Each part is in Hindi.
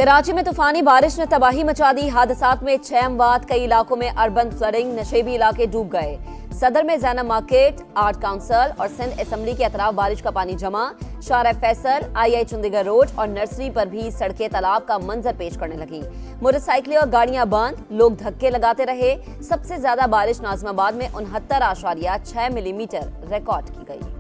कराची में तूफानी बारिश ने तबाही मचा दी। हादसात में 6 अमवात, कई इलाकों में अर्बन फ्लडिंग, नशेबी इलाके डूब गए। सदर में ज़ैनब मार्केट, आर्ट काउंसिल और सिंध असेंबली के अतराफ बारिश का पानी जमा। शारा फैसल, आई चंडीगढ़ रोड और नर्सरी पर भी सड़कें तालाब का मंजर पेश करने लगी। मोटरसाइकिलें और गाड़ियां बंद, लोग धक्के लगाते रहे। सबसे ज्यादा बारिश नाज़िमाबाद में 69.6 मिलीमीटर रिकॉर्ड की गई।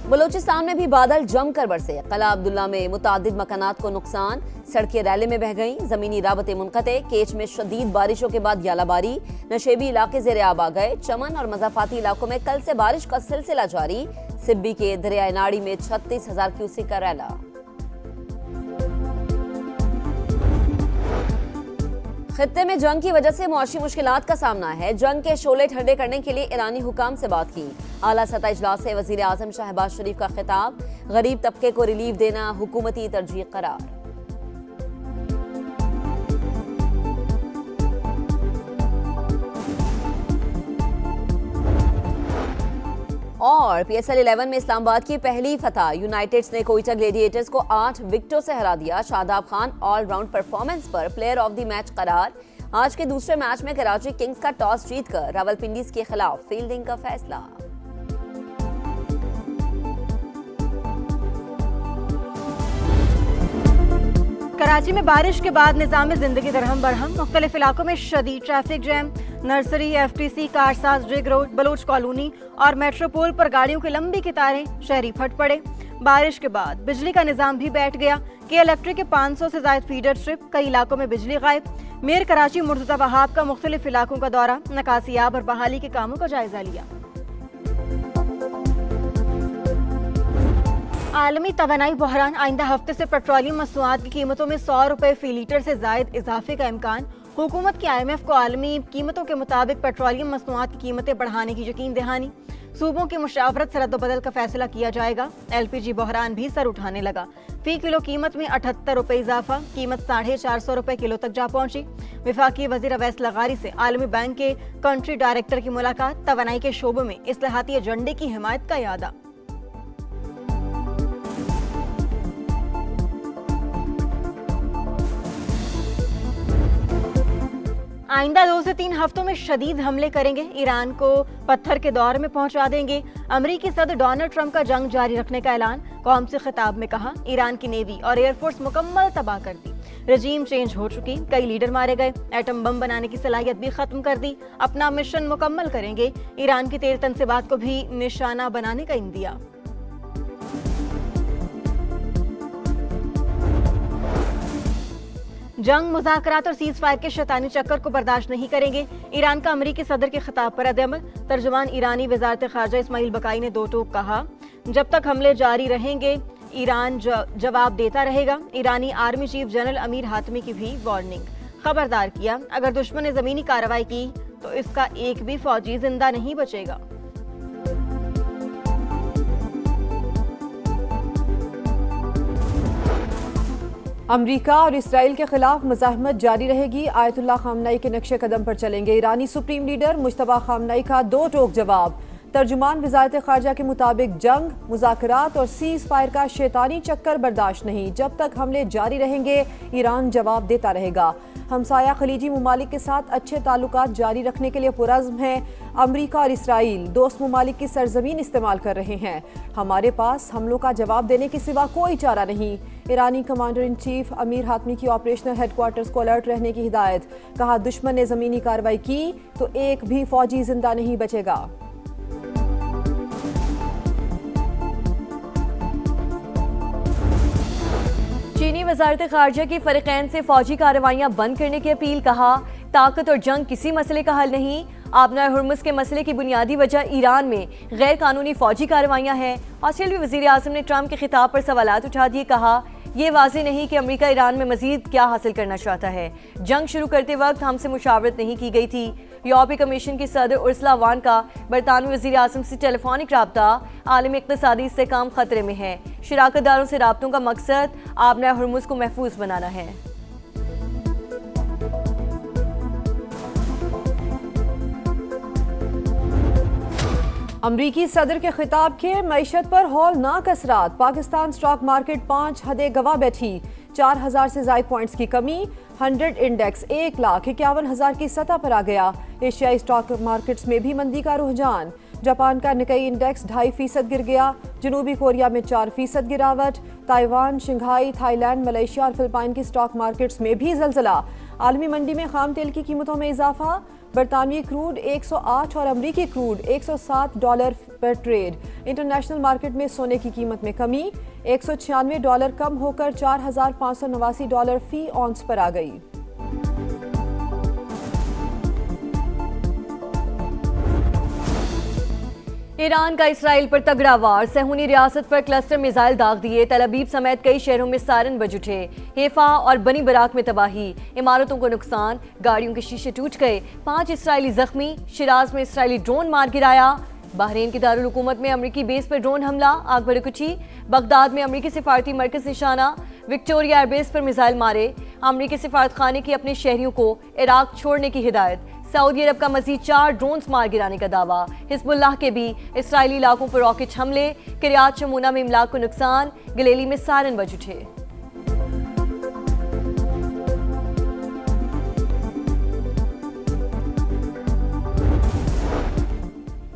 बलूचिस्तान में भी बादल जमकर बरसे। कला अब्दुल्ला में मुतादिद मकानात को नुकसान, सड़कें रैले में बह गईं, जमीनी राबते मुनक़ते। केच में शदीद बारिशों के बाद यालाबारी, नशेबी इलाके ज़ेरे आब आ गए। चमन और मज़ाफ़ाती इलाकों में कल से बारिश का सिलसिला जारी। सिब्बी के दरियाए नाड़ी में 36,000 क्यूसेक का रैला। खित्ते में जंग की वजह से मुआशी मुश्किलात का सामना है। जंग के शोले ठंडे करने के लिए ईरानी हुकाम से बात की। आला सतह इजलास से वजीर आजम शहबाज शरीफ का खिताब, गरीब तबके को रिलीफ देना हुकूमती तरजीह करार। और PSL 11 में इस्लामाबाद की पहली फतह। यूनाइटेड्स ने कोयटा ग्लेडिएटर्स को 8 विकेटों से हरा दिया। शादाब खान ऑलराउंड परफॉर्मेंस पर प्लेयर ऑफ द मैच करार। आज के दूसरे मैच में कराची किंग्स का टॉस जीतकर रावलपिंडी के खिलाफ फील्डिंग का फैसला। कराची में बारिश के बाद निज़ाम जिंदगी दरहम बरहम। मुख्तलिफ इलाकों में शदीद traffic jam. Nursery, FTC, Karsaz, रिग रोड, बलोच कॉलोनी और मेट्रोपोल पर गाड़ियों की लंबी कतारें, शहरी फट पड़े। बारिश के बाद बिजली का निजाम भी बैठ गया। के इलेक्ट्रिक के 500 से ज्यादा फीडर ट्रिप, कई इलाकों में बिजली गायब। मेयर कराची मुर्तज़ा वहाब का मुख्तलिफ इलाकों का दौरा, नकासियाब और बहाली के कामों का जायजा लिया। आलमी तवानाई बहरान, आइंदा हफ्ते से पेट्रोलियम मसनूआत की कीमतों में 100 रुपए फी लीटर से जायद इजाफे का इम्कान। हुकूमत की IMF को आलमी कीमतों के मुताबिक पेट्रोलियम मसनूआत की कीमतें बढ़ाने की यकीन दहानी। सूबों की मुशावरत से रद्द-बदल का फैसला किया जाएगा। LPG बहरान भी सर उठाने लगा। फी किलो कीमत में 78 रुपए इजाफा, कीमत 450 रुपए किलो तक जा पहुंची। विफाकी वजीर अवैस लगारी से आलमी बैंक के कंट्री डायरेक्टर की मुलाकात। तवानाई के शोबे में इस्लाहाती एजेंडे की हिमायत का इरादा। आइंदा 2 से 3 हफ्तों में शदीद हमले करेंगे, ईरान को पत्थर के दौर में पहुंचा देंगे। अमेरिकी सदर डोनाल्ड ट्रंप का जंग जारी रखने का ऐलान। कौम से खिताब में कहा, ईरान की नेवी और एयरफोर्स मुकम्मल तबाह कर दी। रजीम चेंज हो चुकी, कई लीडर मारे गए। एटम बम बनाने की सलाहियत भी खत्म कर दी। अपना मिशन मुकम्मल करेंगे। ईरान की तेल तनसीबात को भी निशाना बनाने का इंदिया। जंग, मुज़ाकरात और सीज फायर के शैतानी चक्कर को बर्दाश्त नहीं करेंगे। ईरान का अमेरिकी सदर के खिताब पर रद्द-ए-अमल। तर्जुमान ईरानी वज़ारत ख़ारजा इस्माइल बकाई ने दो टोक कहा, जब तक हमले जारी रहेंगे ईरान जवाब देता रहेगा। ईरानी army chief general Amir Hatami की भी वार्निंग। खबरदार किया, अगर दुश्मन ने ज़मीनी कार्रवाई की तो इसका एक भी फौजी जिंदा नहीं बचेगा। अमरीका और इसराइल के खिलाफ मज़ाहमत जारी रहेगी। आयतुल्लाह खामनाई के नक्शे कदम पर चलेंगे। ईरानी सुप्रीम लीडर मुश्तबा खामनाई का दो टोक जवाब। तर्जुमान वज़ारत ख़ारजा के मुताबिक जंग, मुज़ाकरात और सीज फायर का शैतानी चक्कर बर्दाश्त नहीं। जब तक हमले जारी रहेंगे ईरान जवाब देता रहेगा। हमसाया खलीजी ममालिक के साथ अच्छे ताल्लुकात जारी रखने के लिए पुरज़्म है। अमरीका और इसराइल दोस्त ममालिक की सरजमीन इस्तेमाल कर रहे हैं। हमारे पास हमलों का जवाब देने के सिवा कोई चारा नहीं। ईरानी कमांडर इन चीफ अमीर हातमी की ऑपरेशनल हेडक्वार्टर्स को अलर्ट रहने की हिदायत। कहा, दुश्मन ने ज़मीनी कार्रवाई की तो एक भी फौजी जिंदा नहीं बचेगा। चीनी वज़ारत ख़ारजा की फ़रीक़ैन से फ़ौजी कार्रवाइयाँ बंद करने की अपील। कहा, ताकत और जंग किसी मसले का हल नहीं। आबनार हुर्मुज़ के मसले की बुनियादी वजह ईरान में गैर कानूनी फ़ौजी कार्रवाइयाँ हैं। ऑस्ट्रेलियाई वज़ीर आज़म ने ट्रंप के खिताब पर सवालात उठा दिए। कहा, यह वाज़ेह नहीं कि अमेरिका ईरान में मज़ीद क्या हासिल करना चाहता है। जंग शुरू करते वक्त हमसे मुशावरत नहीं की गई थी। यूरोपीय कमीशन की सदर उर्सुला वान का बरतानवी वज़ीर आज़म से टेलीफोनिक रब्ता। आलमी इक़्तिसादी इस्तेहकाम खतरे में है। शराकतदारों से राब्तों का मकसद आबनार हुर्मुज़ को महफूज बनाना है। अमरीकी सदर के खिताब के मईशत पर हौलनाक असरात। पाकिस्तान स्टॉक मार्केट 5 हदें गवा बैठी। 4000 से ज्यादा पॉइंट्स की कमी। 100 इंडेक्स 1,51,000 की सतह पर आ गया। एशियाई स्टॉक मार्केट्स में भी मंदी का रुझान। जापान का निकाई इंडेक्स 2.5% गिर गया। जनूबी कोरिया में 4% गिरावट। ताइवान, शंघाई, थाईलैंड, मलेशिया और फिलिपाइन की स्टॉक मार्केट्स में भी जलजला। आलमी मंडी में खाम तेल की कीमतों में इजाफा। बरतानवी क्रूड 108 और अमरीकी क्रूड $107 पर ट्रेड। इंटरनेशनल मार्केट में सोने की कीमत में कमी। $196 कम होकर $4,589 फी ऑन्स पर आ गई। ईरान का इसराइल पर तगड़ा वार। सहूनी रियासत पर क्लस्टर मिसाइल दाग दिए। तल अबीब समेत कई शहरों में सायरन बज उठे। हेफा और बनी बराक में तबाही। इमारतों को नुकसान। गाड़ियों के शीशे टूट गए। 5 इसराइली जख्मी। शिराज में इसराइली ड्रोन मार गिराया। बहरीन की दारुल हुकूमत में अमरीकी बेस पर ड्रोन हमला, आग भड़कुची। बगदाद में अमरीकी सिफारती मरकज निशाना। विक्टोरिया एयरबेस पर मिसाइल मारे। अमरीकी सिफारत खाने की अपने शहरियों को इराक छोड़ने की हिदायत। सऊदी अरब का मजीद 4 ड्रोन्स मार गिराने का दावा। हिजबुल्लाह के भी इसराइली इलाकों पर रॉकेट हमले। किरियात शमूना में इमलाक को नुकसान। गलेली में सायरन बज उठे।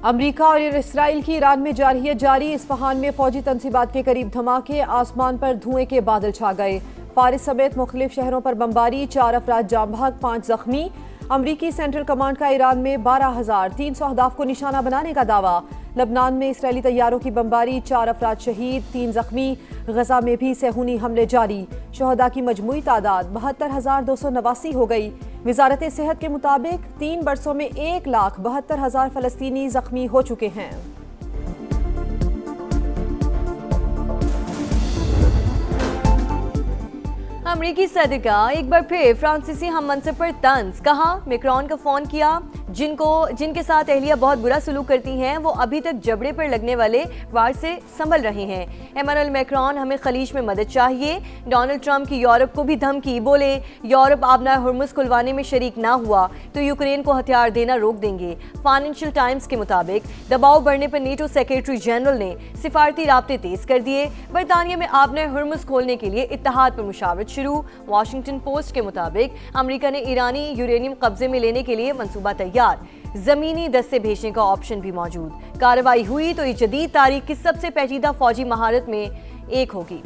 अमरीका और इसराइल की ईरान में जारहियत जारी। इस्फहान में फौजी तनसीबात के करीब धमाके। आसमान पर धुएं के बादल छा गए। फारिस समेत मुख्तलिफ शहरों पर बमबारी। 4 अफराद जाम बहक, 5 जख्मी। अमरीकी सेंट्रल कमांड का ईरान में 12,300 अहदाफ को निशाना बनाने का दावा। लबनान में इसराइली तैयारों की बमबारी। 4 अफराद शहीद, 3 जख्मी। गजा में भी सहूनी हमले जारी। शहदा की मजमूई तादाद 72,289 हो गई। वजारत सेहत के मुताबिक 3 बरसों में 1,72,000 फलस्तीनी जख्मी हो चुके हैं। अमरीकी सदर का एक बार फिर फ्रांसीसी हम मनसब पर तंज। कहा मैक्रोन का फोन किया। जिनके साथ एहलिया बहुत बुरा सलूक करती हैं वो अभी तक जबड़े पर लगने वाले वार से संभल रहे हैं। एमानुएल मैक्रोन, हमें खलीज में मदद चाहिए। डोनाल्ड ट्रंप की यूरोप को भी धमकी। बोले यूरोप आबना हुर्मुज खुलवाने में शरीक ना हुआ तो यूक्रेन को हथियार देना रोक देंगे। फाइनेंशियल टाइम्स के मुताबिक दबाव बढ़ने पर नेटो सेक्रेटरी जनरल ने सिफारती राब्ते तेज कर दिए। बरतानिया में आबना हुर्मुज खोलने के लिए इत्तेहाद पर मुशावरत शुरू। वॉशिंगटन पोस्ट के मुताबिक अमेरिका ने ईरानी यूरेनियम कब्जे में लेने के लिए मंसूबा तैयार। जमीनी दस्ते भेजने का ऑप्शन भी मौजूद। कार्रवाई हुई तो ये जदीद तारीख की सबसे पेचीदा फौजी महारत में एक होगी।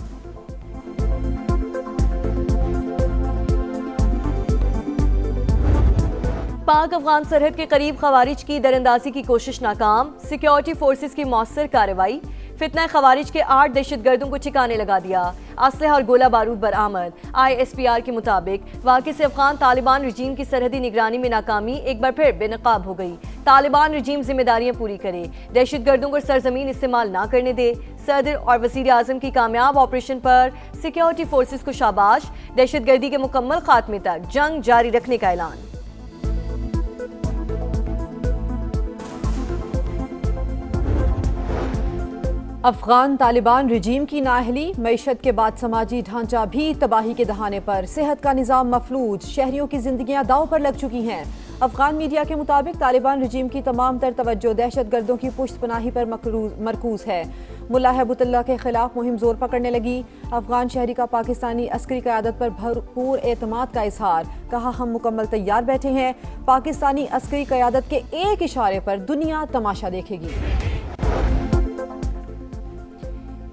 पाक अफगान सरहद के करीब खवारिज की दरअंदाजी की कोशिश नाकाम। सिक्योरिटी फोर्सेस की मौसर कार्रवाई। फितना खवारिज के 8 दहशतगर्दों को ठिकाने लगा दिया। असलहा और गोला बारूद बरामद। ISPR के मुताबिक वाक़े से अफगान तालिबान रजीम की सरहदी निगरानी में नाकामी एक बार फिर बेनकाब हो गई। तालिबान रजीम जिम्मेदारियां पूरी करे। दहशतगर्दों को सरजमीन इस्तेमाल ना करने दे। सदर और वज़ीर आज़म की कामयाब ऑपरेशन पर सिक्योरिटी फोर्सेस को शाबाश। दहशतगर्दी के मुकम्मल खात्मे तक जंग जारी रखने का ऐलान। अफगान तालिबान रिजीम की नाअहली। मईशत के बाद समाजी ढांचा भी तबाही के दहाने पर। सेहत का निज़ाम मफलूज। शहरियों की जिंदगियां दांव पर लग चुकी हैं। अफगान मीडिया के मुताबिक तालिबान रिजीम की तमाम तर तवज्जो दहशतगर्दों की पुश्त पनाही पर मरकूज है। मुल्ला हैबतुल्लाह के खिलाफ मुहिम जोर पकड़ने लगी। अफगान शहरी का पाकिस्तानी अस्करी क़यादत पर भरपूर एतमाद का इजहार। कहा हम मुकम्मल तैयार बैठे हैं। पाकिस्तानी अस्करी क़यादत के एक इशारे पर दुनिया तमाशा देखेगी।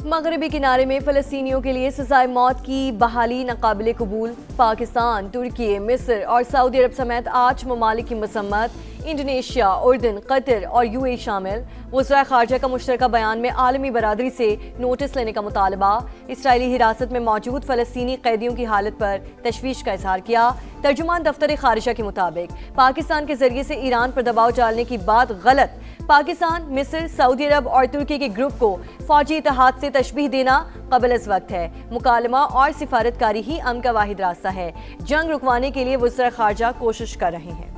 मगरबी किनारे में फ़लस्तीनियों के लिए सज़ाए मौत की बहाली नाकाबिले कबूल। पाकिस्तान, तुर्की, मिस्र और सऊदी अरब समेत 8 ममालिक की मसम्मत। इंडोनेशिया, उर्दन, कतर और UAE शामिल। वज़राए ख़ारजा का मुश्तरका बयान में आलमी बरादरी से नोटिस लेने का मुतालबा। इसराइली हिरासत में मौजूद फ़लस्तीनी कैदियों की हालत पर तशवीश का इजहार किया। तर्जुमान दफ्तर ख़ारिजा के मुताबिक पाकिस्तान के जरिए से ईरान पर दबाव डालने की बात गलत। पाकिस्तान, मिस्र, सऊदी अरब और तुर्की के ग्रुप को फौजी इत्तेहाद से तशबीह देना कबल अज़ वक्त है। मुकालमा और सिफारतकारी ही अमन का वाहिद रास्ता है। जंग रुकवाने के लिए वज़राए ख़ारजा कोशिश कर रहे हैं।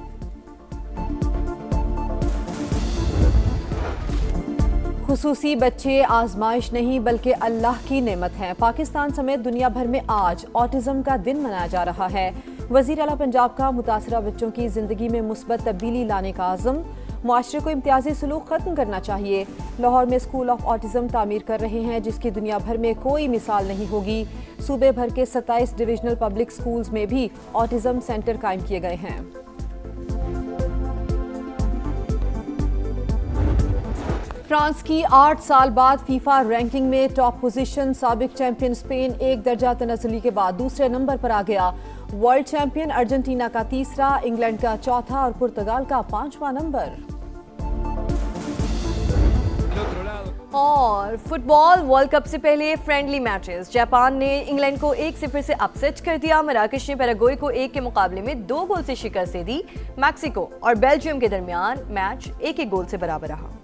खुसूसी बच्चे आजमाइश नहीं बल्कि अल्लाह की नेमत हैं। पाकिस्तान समेत दुनिया भर में आज ऑटिज़म का दिन मनाया जा रहा है। वज़ीर आला पंजाब का मुतासरा बच्चों की ज़िंदगी में मुस्बत तब्दीली लाने का आज़म। मुआशरे को इम्तियाजी सलूक ख़त्म करना चाहिए। लाहौर में स्कूल ऑफ ऑटिज़म तामीर कर रहे हैं जिसकी दुनिया भर में कोई मिसाल नहीं होगी। सूबे भर के 27 डिविजनल पब्लिक स्कूल्स में भी ऑटिज़म सेंटर कायम किए गए हैं। फ्रांस की 8 साल बाद फीफा रैंकिंग में टॉप पोजीशन। साबिक चैंपियन स्पेन 1 दर्जा तनज़्ज़ुली के बाद दूसरे नंबर पर आ गया। वर्ल्ड चैंपियन अर्जेंटीना का तीसरा, इंग्लैंड का चौथा और पुर्तगाल का 5वां नंबर। और फुटबॉल वर्ल्ड कप से पहले फ्रेंडली मैचेस। जापान ने इंग्लैंड को 1-0 से अपसेट कर दिया। मराकश ने पैराग्वे को 1 के मुकाबले में 2 गोल से शिकस्त दे दी। मैक्सिको और बेल्जियम के दरमियान मैच 1-1 गोल से बराबर रहा।